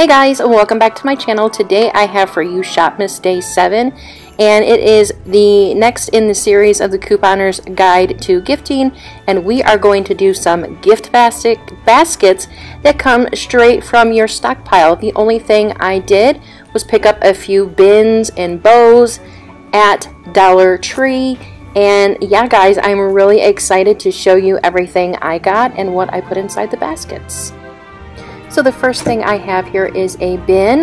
Hey guys, and welcome back to my channel. Today I have for you Shopmas Day 7, and it is the next in the series of the Couponer's Guide to Gifting, and we are going to do some gift baskets that come straight from your stockpile. The only thing I did was pick up a few bins and bows at Dollar Tree, and yeah guys, I'm really excited to show you everything I got and what I put inside the baskets. So the first thing I have here is a bin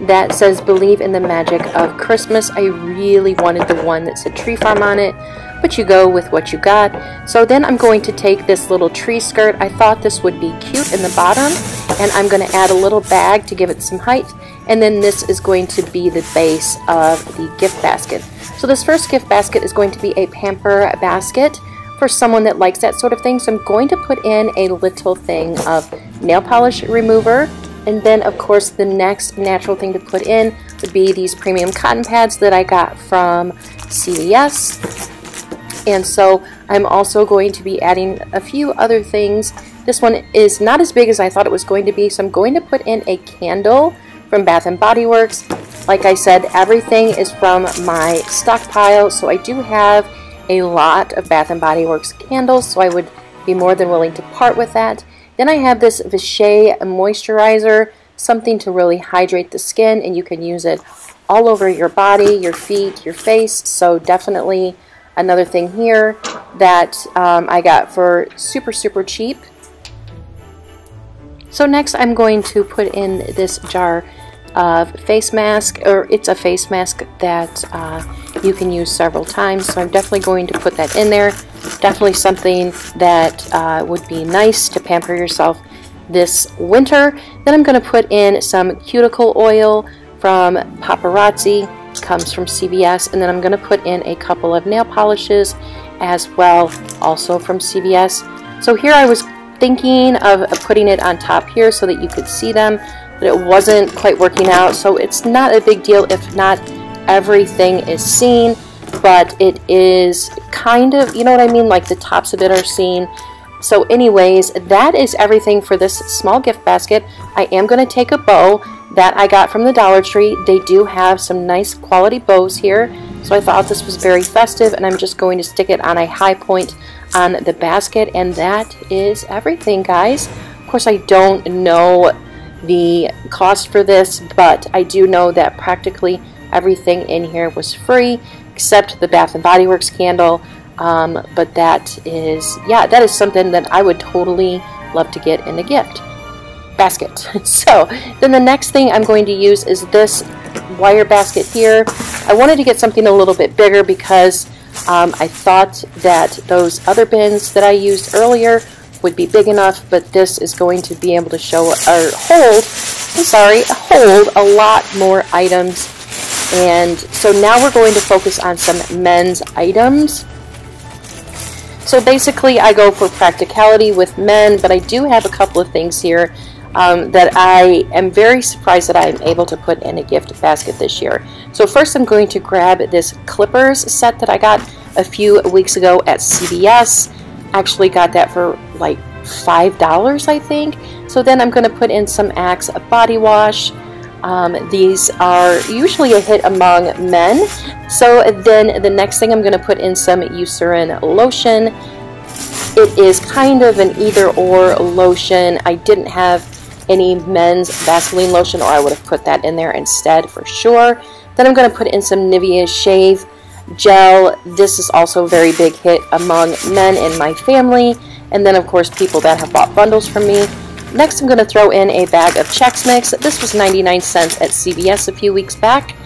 that says Believe in the Magic of Christmas. I really wanted the one that said Tree Farm on it, but you go with what you got. So then I'm going to take this little tree skirt. I thought this would be cute in the bottom, and I'm going to add a little bag to give it some height, and then this is going to be the base of the gift basket. So this first gift basket is going to be a pamper basket for someone that likes that sort of thing. So I'm going to put in a little thing of nail polish remover, and then of course the next natural thing to put in would be these premium cotton pads that I got from CVS. And so I'm also going to be adding a few other things. This one is not as big as I thought it was going to be, so I'm going to put in a candle from Bath & Body Works. Like I said, everything is from my stockpile, so I do have a lot of Bath & Body Works candles, so I would be more than willing to part with that. Then I have this Vichy moisturizer, something to really hydrate the skin, and you can use it all over your body, your feet, your face. So definitely another thing here that I got for super cheap. So next I'm going to put in this jar of face mask, or it's a face mask that you can use several times, so I'm definitely going to put that in there. Definitely something that would be nice to pamper yourself this winter. Then I'm going to put in some cuticle oil from Paparazzi, comes from CVS, and then I'm going to put in a couple of nail polishes as well, also from CVS. So here I was thinking of putting it on top here so that you could see them, but it wasn't quite working out, so it's not a big deal if not everything is seen, but it is kind of, you know what I mean, like the tops of it are seen. So anyways, that is everything for this small gift basket. I am going to take a bow that I got from the Dollar Tree. They do have some nice quality bows here, so I thought this was very festive, and I'm just going to stick it on a high point on the basket, and that is everything, guys. Of course, I don't know the cost for this, but I do know that practically everything in here was free except the Bath & Body Works candle, but that is, yeah, that is something that I would totally love to get in a gift basket. So then the next thing I'm going to use is this wire basket here. I wanted to get something a little bit bigger because I thought that those other bins that I used earlier would be big enough, but this is going to be able to show or hold a lot more items. And so now we're going to focus on some men's items. So basically I go for practicality with men, but I do have a couple of things here that I am very surprised that I am able to put in a gift basket this year. So first I'm going to grab this clippers set that I got a few weeks ago at CVS. Actually got that for like $5, I think. So then I'm going to put in some Axe body wash. These are usually a hit among men. So then the next thing I'm going to put in some Eucerin lotion. It is kind of an either or lotion. I didn't have any men's Vaseline lotion, or I would have put that in there instead for sure. Then I'm going to put in some Nivea shave gel. This is also a very big hit among men in my family, and then of course people that have bought bundles from me. Next I'm going to throw in a bag of Chex Mix. This was 99 cents at CVS a few weeks back,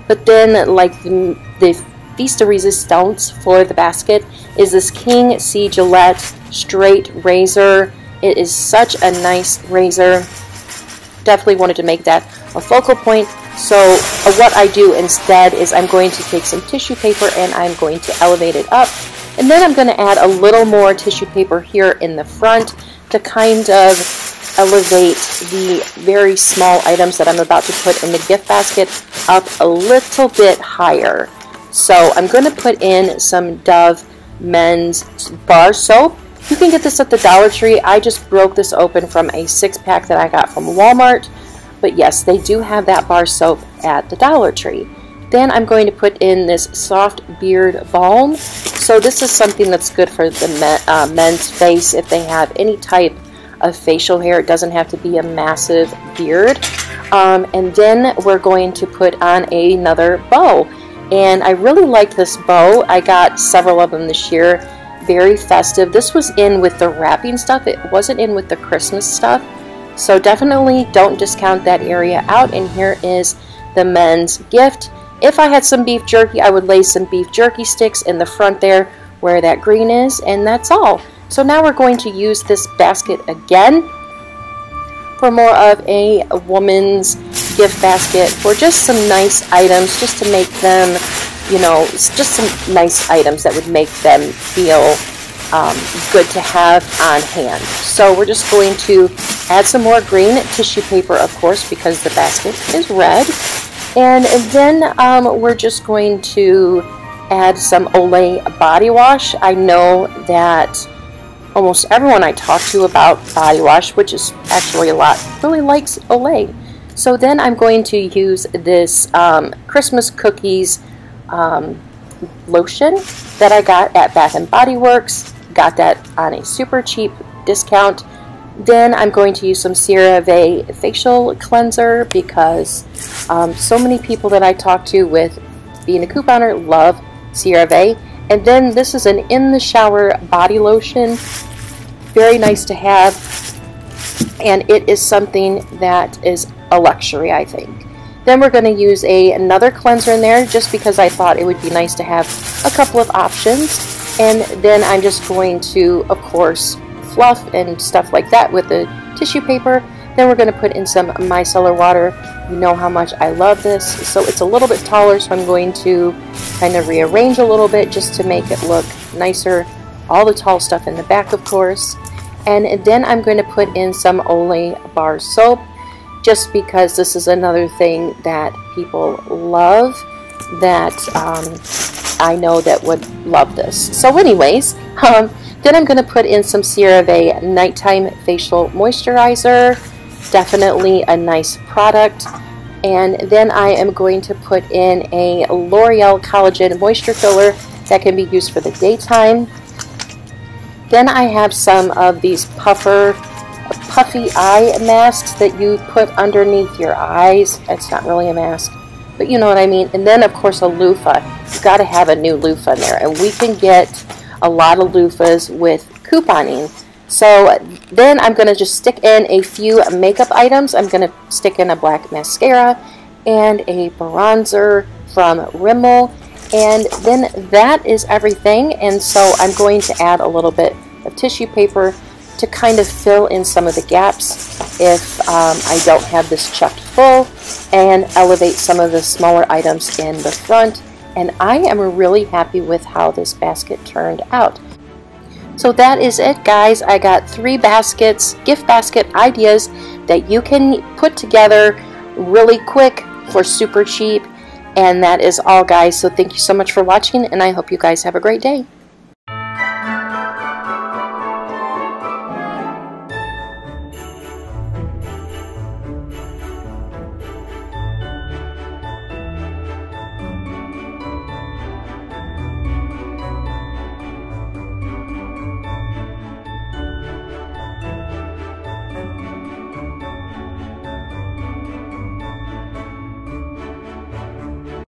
but then like the piece de resistance for the basket is this King C Gillette straight razor. It is such a nice razor. Definitely wanted to make that a focal point. So what I do instead is I'm going to take some tissue paper and I'm going to elevate it up. And then I'm going to add a little more tissue paper here in the front to kind of elevate the very small items that I'm about to put in the gift basket up a little bit higher. So I'm going to put in some Dove men's bar soap. You can get this at the Dollar Tree. I just broke this open from a 6-pack that I got from Walmart. But yes, they do have that bar soap at the Dollar Tree. Then I'm going to put in this soft beard balm. So this is something that's good for the men's face if they have any type of facial hair. It doesn't have to be a massive beard. And then we're going to put on another bow. And I really liked this bow. I got several of them this year. Very festive. This was in with the wrapping stuff. It wasn't in with the Christmas stuff. So definitely don't discount that area out. And here is the men's gift. If I had some beef jerky, I would lay some beef jerky sticks in the front there where that green is, and that's all. So now we're going to use this basket again for more of a woman's gift basket for just some nice items, just to make them, you know, just some nice items that would make them feel good to have on hand. So we're just going to add some more green tissue paper, of course, because the basket is red. And then we're just going to add some Olay body wash. I know that almost everyone I talk to about body wash, which is actually a lot, really likes Olay. So then I'm going to use this Christmas Cookies lotion that I got at Bath & Body Works. Got that on a super cheap discount. Then I'm going to use some CeraVe facial cleanser because so many people that I talk to with being a couponer love CeraVe. And then this is an in the shower body lotion. Very nice to have. And it is something that is a luxury, I think. Then we're going to use another cleanser in there just because I thought it would be nice to have a couple of options. And then I'm just going to, of course, fluff and stuff like that with the tissue paper. Then we're going to put in some micellar water. You know how much I love this. So it's a little bit taller, so I'm going to kind of rearrange a little bit just to make it look nicer. All the tall stuff in the back, of course. And then I'm going to put in some Olay bar soap, just because this is another thing that people love, that I know that would love this. So anyways, then I'm going to put in some CeraVe Nighttime Facial Moisturizer. Definitely a nice product. And then I am going to put in a L'Oreal Collagen Moisture Filler that can be used for the daytime. Then I have some of these puffy eye masks that you put underneath your eyes. It's not really a mask, but you know what I mean. And then, of course, a loofah. You've got to have a new loofah in there. And we can get a lot of loofahs with couponing. So then I'm going to just stick in a few makeup items. I'm going to stick in a black mascara and a bronzer from Rimmel. And then that is everything. And so I'm going to add a little bit of tissue paper to kind of fill in some of the gaps if I don't have this chucked full, and elevate some of the smaller items in the front. And I am really happy with how this basket turned out. So that is it, guys. I got 3 baskets, gift basket ideas that you can put together really quick for super cheap. And that is all, guys. So thank you so much for watching, and I hope you guys have a great day.